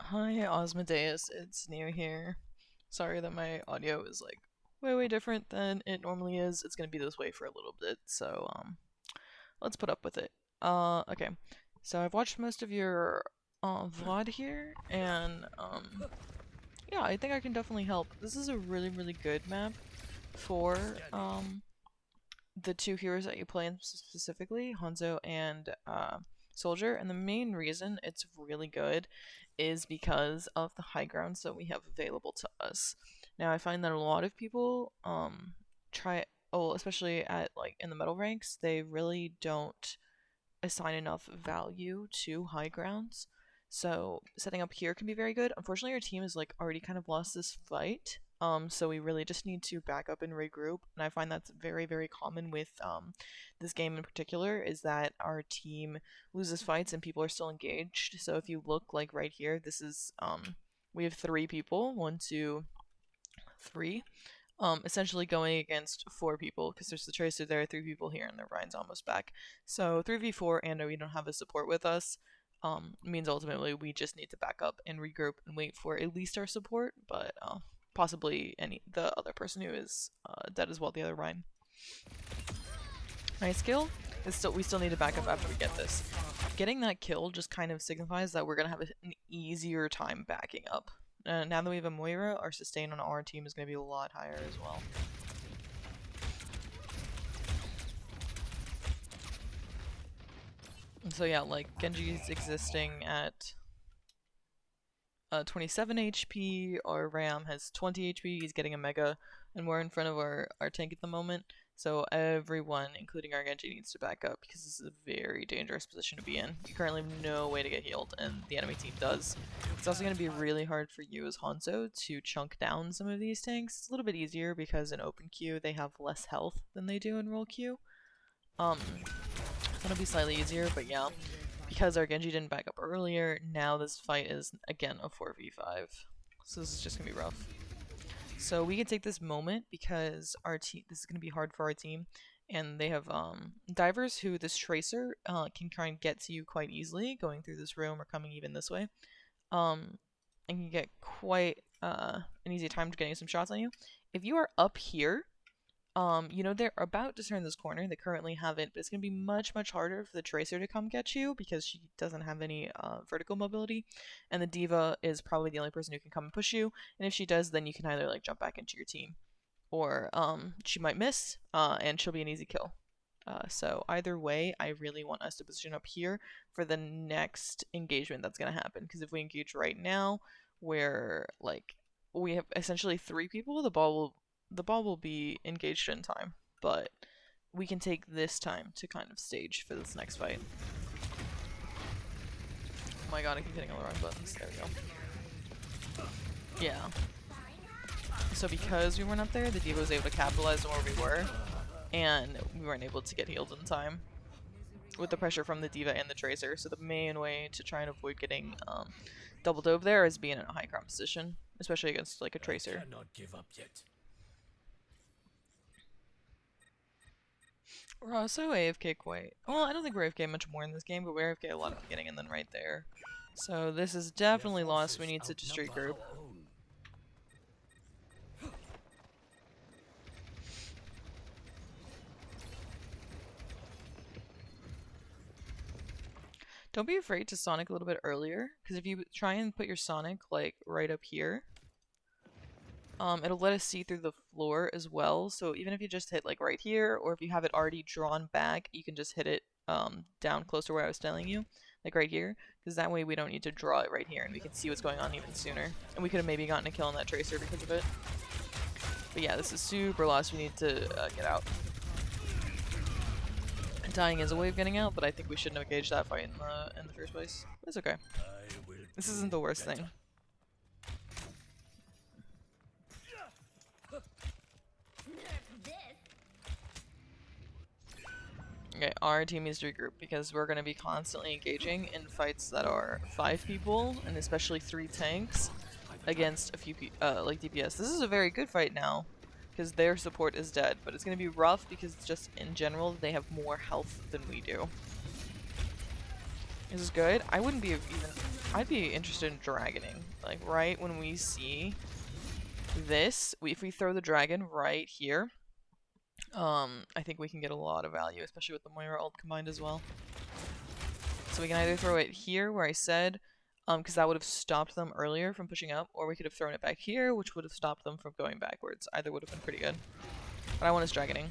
Hi, Ozymandias. It's Neo here. Sorry that my audio is like way different than it normally is. It's gonna be this way for a little bit, so let's put up with it. Okay. So I've watched most of your VOD here, and yeah, I think I can definitely help. This is a really good map for the two heroes that you play in specifically, Hanzo and Soldier, and the main reason it's really good is because of the high grounds that we have available to us. Now, I find that a lot of people try, oh, especially at like in the metal ranks, they really don't assign enough value to high grounds. So setting up here can be very good. Unfortunately, our team is like already kind of lost this fight. So we really just need to back up and regroup. And I find that's very common with this game in particular is that our team loses fights and people are still engaged. So if you look like right here, this is we have three people, one, two, three, essentially going against four people because there's the Tracer there, three people here, and the Ryan's almost back. So 3v4, and we don't have a support with us. Means ultimately we just need to back up and regroup and wait for at least our support, but possibly the other person who is dead as well, the other Ryan. Nice kill. We still need to back up after we get this. Getting that kill just kind of signifies that we're gonna have an easier time backing up. Now that we have a Moira, our sustain on our team is going to be a lot higher as well. And so yeah, like Genji's existing at 27 HP, our Ram has 20 HP, he's getting a Mega, and we're in front of our tank at the moment. So everyone, including our Genji, needs to back up because this is a very dangerous position to be in. You currently have no way to get healed, and the enemy team does. It's also going to be really hard for you as Hanzo to chunk down some of these tanks. It's a little bit easier because in open queue they have less health than they do in roll queue. That'll be slightly easier, but yeah. Because our Genji didn't back up earlier, now this fight is, again, a 4v5. So this is just going to be rough. So we can take this moment because our team. This is going to be hard for our team, and they have divers who this Tracer can try and get to you quite easily, going through this room or coming even this way, and can get quite an easy time to getting some shots on you. If you are up here, you know, they're about to turn this corner. They currently haven't, but it's going to be much harder for the Tracer to come get you because she doesn't have any vertical mobility, and the D.Va is probably the only person who can come and push you, and if she does, then you can either, like, jump back into your team, or she might miss, and she'll be an easy kill. So either way, I really want us to position up here for the next engagement that's going to happen, because if we engage right now, where, like, we have essentially three people, the ball will be engaged in time, but we can take this time to kind of stage for this next fight. Oh my god, I keep hitting all the wrong buttons. There we go. Yeah. So because we weren't up there, the D.Va was able to capitalize on where we were, and we weren't able to get healed in time with the pressure from the D.Va and the Tracer. So the main way to try and avoid getting double dove there is being in a high ground position, especially against like a Tracer. I cannot give up yet. We're also AFK quite. Well, I don't think we're AFK much more in this game, but we're AFK a lot at the beginning and then right there. So this is definitely lost. We need such a street group. Don't be afraid to Sonic a little bit earlier, because if you try and put your Sonic like right up here, it'll let us see through the floor as well. So even if you just hit like right here, or if you have it already drawn back, you can just hit it down close to where I was telling you, like right here, because that way we don't need to draw it right here and we can see what's going on even sooner. And we could have maybe gotten a kill on that Tracer because of it. But yeah, this is super lost. We need to get out. Dying is a way of getting out, but I think we shouldn't have engaged that fight in the first place. It's okay. This isn't the worst thing. Okay, our team needs to regroup because we're going to be constantly engaging in fights that are 5 people, and especially 3 tanks, against a few like DPS. This is a very good fight now, because their support is dead, but it's going to be rough because just in general they have more health than we do. This is good. I wouldn't be even... I'd be interested in dragoning. Like, right when we see this, if we throw the dragon right here, I think we can get a lot of value, especially with the Moira ult combined as well. So we can either throw it here, where I said, because that would have stopped them earlier from pushing up, or we could have thrown it back here, which would have stopped them from going backwards. Either would have been pretty good. But I want us dragoning.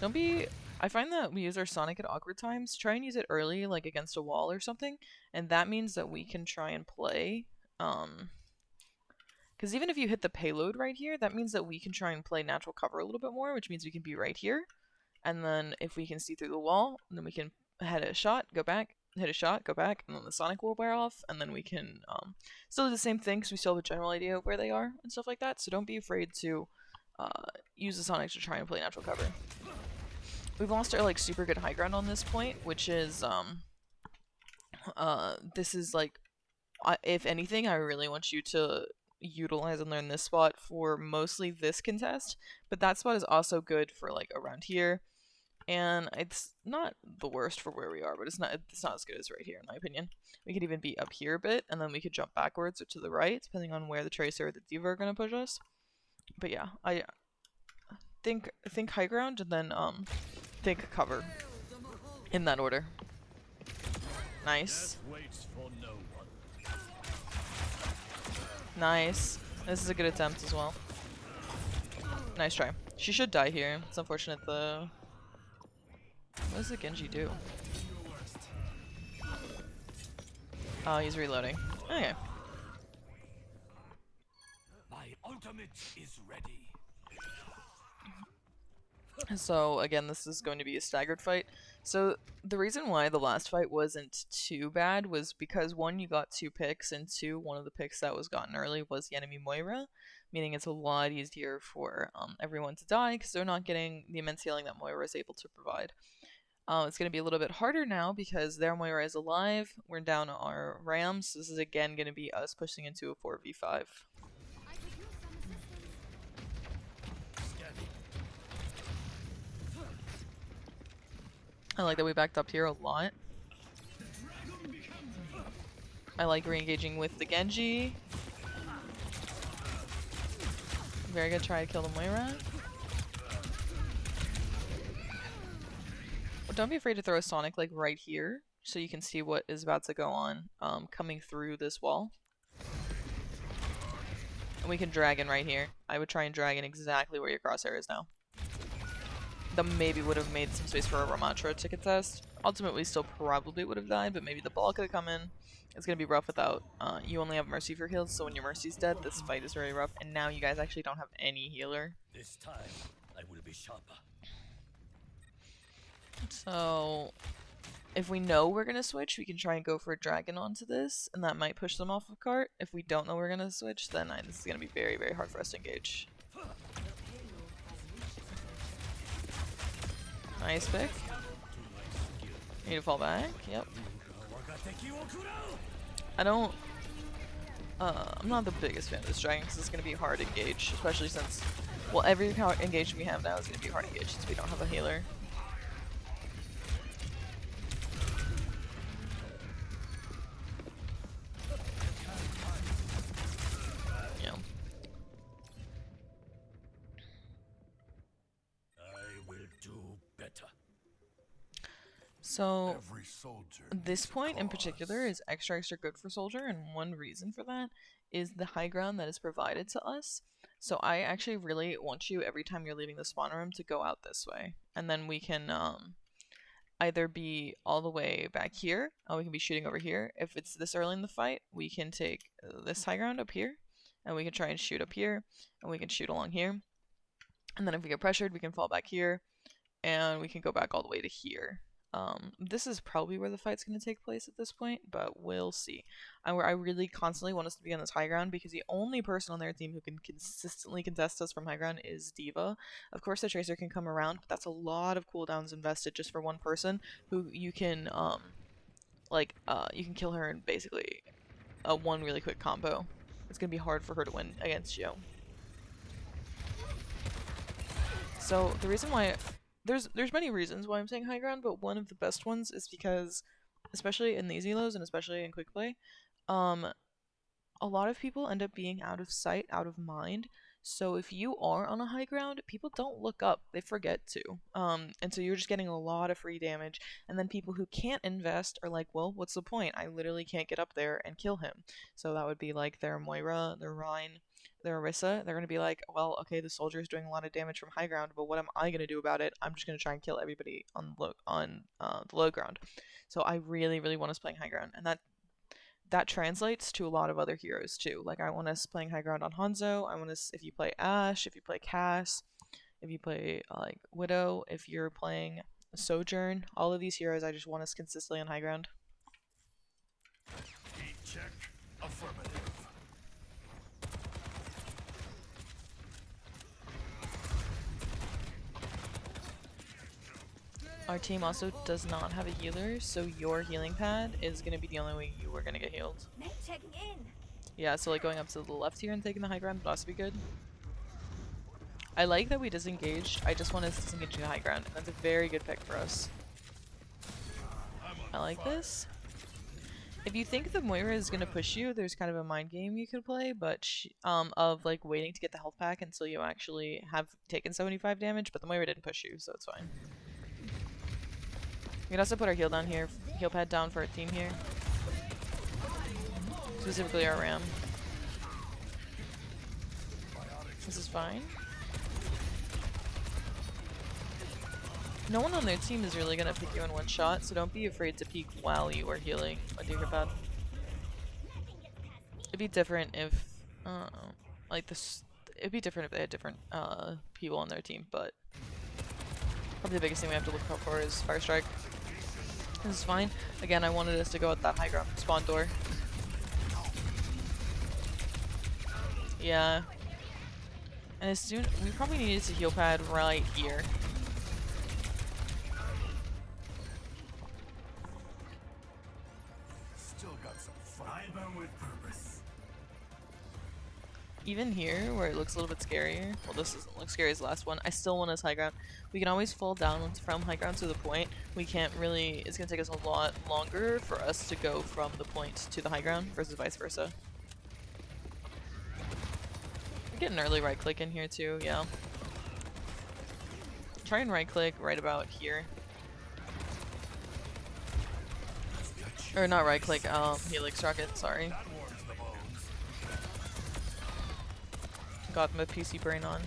Don't be... I find that we use our Sonic at awkward times. Try and use it early, like against a wall or something, and that means that we can try and play, because even if you hit the payload right here, that means that we can try and play natural cover a little bit more, which means we can be right here, and then if we can see through the wall, then we can hit a shot, go back, hit a shot, go back, and then the Sonic will wear off, and then we can still do the same thing because we still have a general idea of where they are and stuff like that, so don't be afraid to use the Sonic to try and play natural cover. We've lost our like super good high ground on this point, which is this is like, if anything, I really want you to utilize and learn this spot for mostly this contest, but that spot is also good for like around here, and it's not the worst for where we are, but it's not as good as right here in my opinion. We could even be up here a bit, and then we could jump backwards or to the right, depending on where the Tracer or the Diva are gonna push us. But yeah, I think high ground and then think cover in that order. Nice. Nice. This is a good attempt as well. Nice try. She should die here. It's unfortunate the... What does the Genji do? Oh, he's reloading. Okay. My ultimate is ready. So again, this is going to be a staggered fight. So the reason why the last fight wasn't too bad was because one, you got 2 picks, and 2, one of the picks that was gotten early was the enemy Moira, meaning it's a lot easier for everyone to die because they're not getting the immense healing that Moira is able to provide. It's going to be a little bit harder now because their Moira is alive, we're down our Rams, so this is again going to be us pushing into a 4v5. I like that we backed up here a lot. I like re-engaging with the Genji. Very good try to kill the Moira. But don't be afraid to throw a Sonic like right here, so you can see what is about to go on coming through this wall. And we can dragon right here. I would try and dragon exactly where your crosshair is now. That maybe would have made some space for a Ramatra to contest. Ultimately, still probably would have died, but maybe the ball could have come in. It's going to be rough without... you only have Mercy for heals, so when your Mercy's dead, this fight is very rough. And now you guys actually don't have any healer. This time, I will be sharper. So, if we know we're going to switch, we can try and go for a dragon onto this, and that might push them off of cart. If we don't know we're going to switch, then this is going to be very, very hard for us to engage. Nice pick. Need to fall back. Yep. I'm not the biggest fan of this dragon because it's going to be hard to engage, especially since, well, every engagement we have now is going to be hard to engage since we don't have a healer. Yeah. So, this point in particular is extra good for Soldier, and one reason for that is the high ground that is provided to us. So I actually really want you, every time you're leaving the spawn room, to go out this way. And then we can either be all the way back here, or we can be shooting over here. If it's this early in the fight, we can take this high ground up here, and we can try and shoot up here, and we can shoot along here. And then if we get pressured, we can fall back here, and we can go back all the way to here. This is probably where the fight's going to take place at this point, but we'll see. I really constantly want us to be on this high ground because the only person on their team who can consistently contest us from high ground is Diva. Of course, the Tracer can come around, but that's a lot of cooldowns invested just for one person who you can, you can kill her in basically a one really quick combo. It's going to be hard for her to win against you. So, the reason why there's many reasons why I'm saying high ground, but one of the best ones is because, especially in these elos and especially in quick play, um, a lot of people end up being out of sight, out of mind. So if you are on a high ground, people don't look up; they forget to. And so you're just getting a lot of free damage. And then people who can't invest are like, well, what's the point? I literally can't get up there and kill him. So that would be like their Moira, their Rhine, their Orisa. They're gonna be like, well, okay, the soldier is doing a lot of damage from high ground, but what am I gonna do about it? I'm just gonna try and kill everybody on the low ground. So I really, really want us playing high ground, and that translates to a lot of other heroes too. Like I want us playing high ground on Hanzo. I want us if you play Ashe, if you play Cass, if you play like Widow, if you're playing Sojourn, all of these heroes I just want us consistently on high ground. Heat check. Affirmative. Our team also does not have a healer, so your healing pad is gonna be the only way you are gonna get healed. Checking in. Yeah, so like going up to the left here and taking the high ground would also be good. I like that we disengaged. I just want us disengaging the high ground, and that's a very good pick for us. I like this. If you think the Moira is gonna push you, there's kind of a mind game you could play, but of like waiting to get the health pack until you actually have taken 75 damage. But the Moira didn't push you, so it's fine. We can also put our heal down here, heal pad down for our team here. Specifically our Ram. This is fine. No one on their team is really gonna pick you in one shot, so don't be afraid to peek while you are healing with your pad. It'd be different if, like this. It'd be different if they had different people on their team, but probably the biggest thing we have to look out for is Fire Strike. This is fine. Again, I wanted us to go at that high ground spawn door. Yeah. And as soon we probably needed to heal pad right here. Still got some fiber with purpose. Even here, where it looks a little bit scarier, well, this doesn't look scary as the last one, I still want us high ground. We can always fall down from high ground to the point. We can't really, it's going to take us a lot longer for us to go from the point to the high ground versus vice versa. We get an early right click in here too, yeah. Try and right click right about here. Or not right click, Helix Rocket, sorry. Got my PC brain on.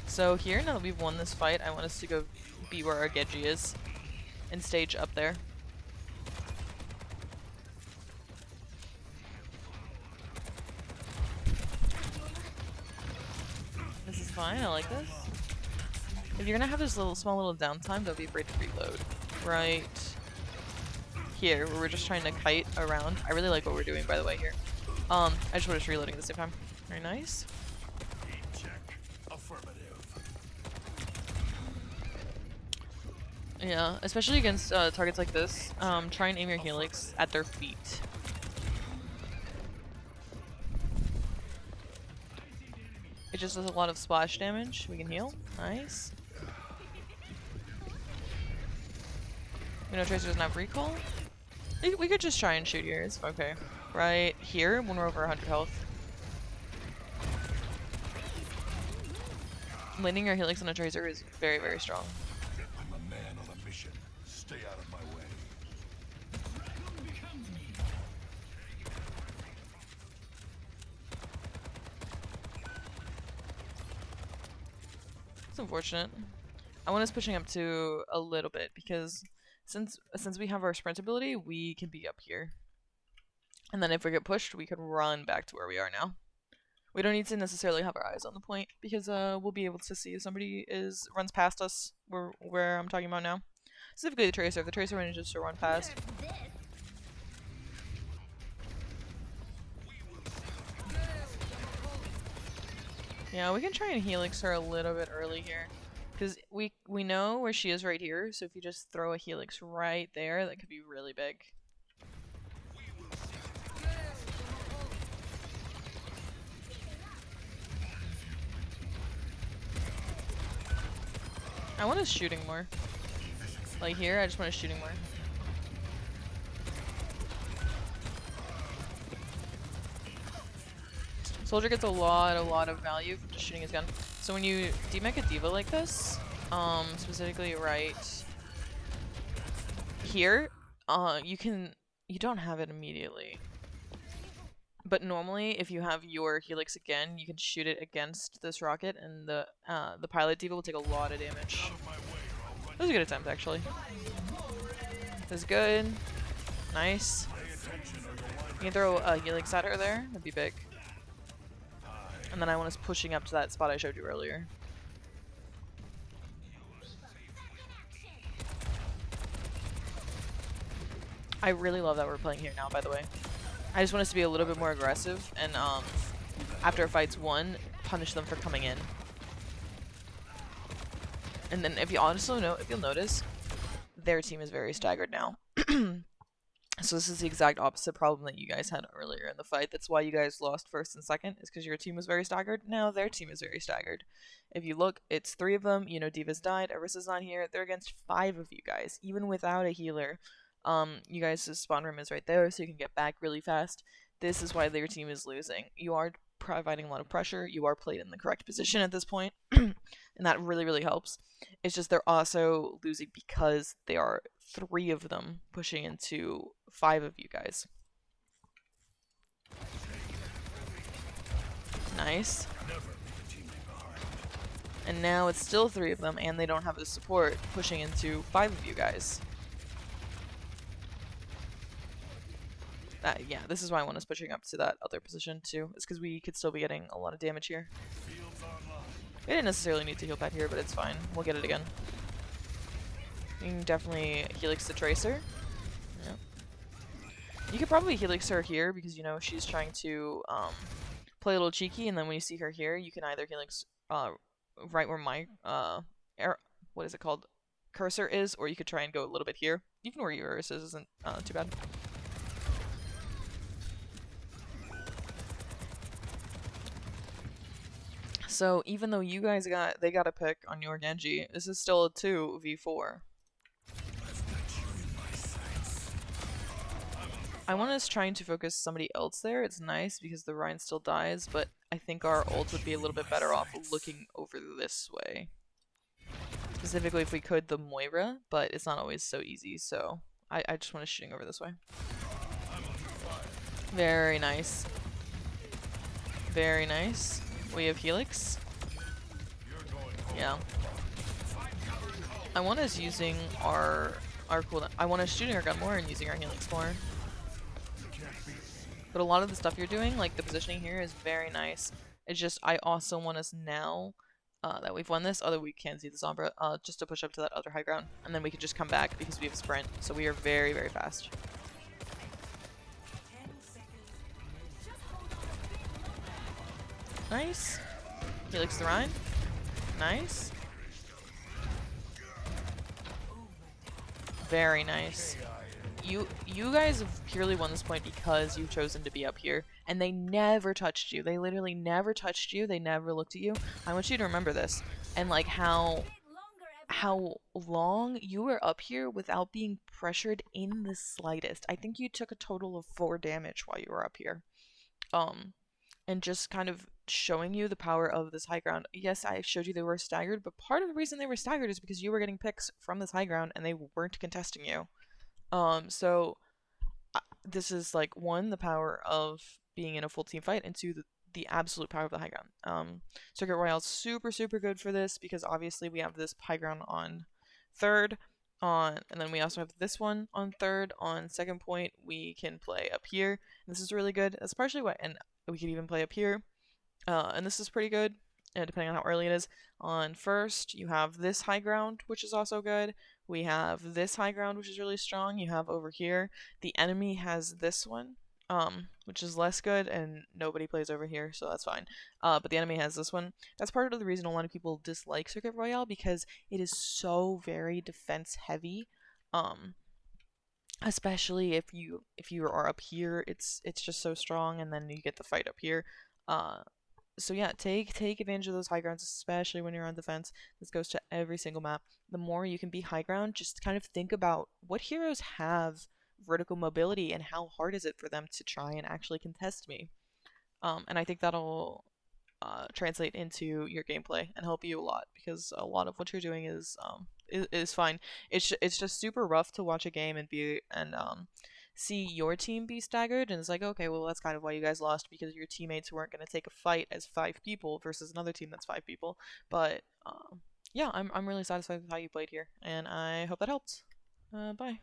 So here, now that we've won this fight, I want us to go be where our Genji is and stage up there. This is fine, I like this. If you're gonna have this small little downtime, don't be afraid to reload. Right here, where we're just trying to kite around. I really like what we're doing, by the way, here. I just want us reloading at the same time. Very nice. Yeah, especially against targets like this, try and aim your Helix at their feet. It just does a lot of splash damage. We can heal. Nice. You know, Tracer doesn't have recall. We could just try and shoot here. It's okay. Right here, when we're over 100 health. Landing your Helix on a Tracer is very, very strong. I'm a man on a mission. Stay out of my way. It's unfortunate. I want us pushing up to a little bit because since we have our sprint ability, we can be up here. And then if we get pushed, we can run back to where we are now. We don't need to necessarily have our eyes on the point because we'll be able to see if somebody runs past us where I'm talking about now. Specifically the Tracer. If the Tracer manages to run past. Yeah, we can try and Helix her a little bit early here. Because we know where she is right here, so if you just throw a Helix right there, that could be really big. I want us shooting more. Like here, I just want us shooting more. Soldier gets a lot of value from just shooting his gun. So when you demech a diva like this, specifically right here, you don't have it immediately. But normally, if you have your helix again, you can shoot it against this rocket, and the pilot diva will take a lot of damage. That was a good attempt, actually. This is good. Nice. You can throw a helix at her there. That'd be big. And then I want us pushing up to that spot I showed you earlier. I really love that we're playing here now, by the way. I just want us to be a little bit more aggressive, and after a fight's won, punish them for coming in. And then if you'll notice, their team is very staggered now. So this is the exact opposite problem that you guys had earlier in the fight. That's why you guys lost first and second, is because your team was very staggered. Now their team is very staggered. If you look, it's 3 of them. You know, Diva's died, Arissa's not here. They're against 5 of you guys, even without a healer. You guys' spawn room is right there, so you can get back really fast. This is why their team is losing. You are providing a lot of pressure. You are played in the correct position at this point, and that really helps. It's just they're also losing because they are 3 of them pushing into 5 of you guys. Nice. And now it's still 3 of them, and they don't have the support pushing into 5 of you guys. Yeah, this is why I want us pushing up to that other position too. It's because we could still be getting a lot of damage here. We didn't necessarily need to heal pad here, but it's fine. We'll get it again. You can definitely helix the Tracer. Yeah. You could probably helix her here because, you know, she's trying to play a little cheeky, and then when you see her here, you can either helix right where my what is it called, cursor is, or you could try and go a little bit here. Even where yours isn't too bad. So even though you guys they got a pick on your Genji, this is still a 2v4. I want us trying to focus somebody else there. It's nice because the Rhine still dies, but I think our ult would be a little bit better off looking over this way. Specifically if we could the Moira, but it's not always so easy, so I just want us shooting over this way. Very nice. Very nice. We have Helix. Yeah. I want us using our cooldown. I want us shooting our gun more and using our Helix more. But a lot of the stuff you're doing, like the positioning here, is very nice. It's just I also want us now that we've won this, although we can see the Sombra, just to push up to that other high ground, and then we can just come back because we have a sprint. So we are very fast. Nice. Helix the Rhine. Nice. Very nice. You guys have purely won this point because you've chosen to be up here, and they never touched you. They literally never touched you. They never looked at you. I want you to remember this, and like how long you were up here without being pressured in the slightest. I think you took a total of 4 damage while you were up here. And just kind of showing you the power of this high ground. Yes, I showed you they were staggered, but part of the reason they were staggered is because you were getting picks from this high ground and they weren't contesting you. So this is like 1, the power of being in a full team fight, and 2, the absolute power of the high ground. Circuit Royale's super good for this because obviously we have this high ground on 3rd, and then we also have this one on 3rd. On 2nd point, we can play up here. And this is really good. That's partially why, and we could even play up here. And this is pretty good, depending on how early it is. On 1st, you have this high ground, which is also good. We have this high ground, which is really strong. You have over here, the enemy has this one, which is less good, and nobody plays over here, so that's fine. But the enemy has this one. That's part of the reason a lot of people dislike Circuit Royale, because it is so very defense heavy. Especially if you are up here, it's just so strong, and then you get the fight up here. So yeah, take advantage of those high grounds, especially when you're on defense. This goes to every single map. The more you can be high ground, just kind of think about what heroes have vertical mobility and how hard is it for them to try and actually contest me. And I think that'll translate into your gameplay and help you a lot because a lot of what you're doing is fine. It's just super rough to watch a game and be and see your team be staggered, and it's like, okay, well, that's kind of why you guys lost, because your teammates weren't going to take a fight as 5 people versus another team that's 5 people. But yeah, I'm really satisfied with how you played here, and I hope that helped. Bye.